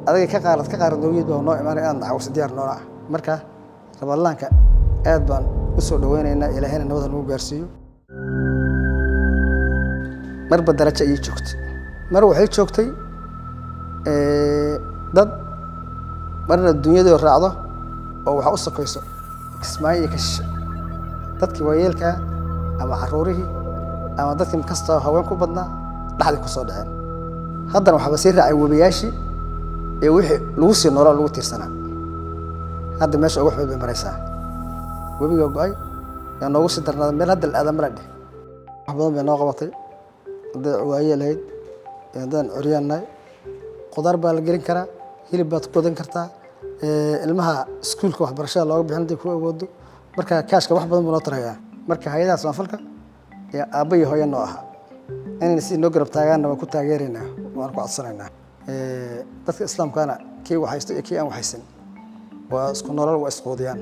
adiga ka qaarad dawiyad baa noo imaanay aan dacwo diyaar noo ah marka rabalaanka aad baan u soo dhaweynaynaa ilaahayna nabada nagu gaarsiiyo marba darajo ay joogtay mar waxay joogtay dad marna dunyada raacdo oo waxa u sokayso kismaayo ka shishay dadkii waayeelka ama caruurihii ama dadkii kasta haween ku badnaa dhaxli ku soo dhaceen haddana waxa sii raacay wabiyaashii ee wixii lagu sii noolaa lagu tiirsanaa hadda meesha ugu xubin maraysaa wabiga go'ay yaa noogu sii darnaa meel hadda aadam radhe wax badan bay noo qabatay dad waayeel dad curyaanay qudaar baa la gelin karaa hilib baad ku godan kartaa ilmaha iskuulka waxbarashada looga bixin ku awoodo marka kaashka wax badan buu noo tarayaa marka hay'adaha samafalka ee aabba iyo hooyo noo aha inay si noo garab taagaana waan ku taageeraynaa waan ku codsanaynaa dadka islaamkana kii waxaysto iyo kii aan waxaysan waa isku nolol waa isqoodiyaan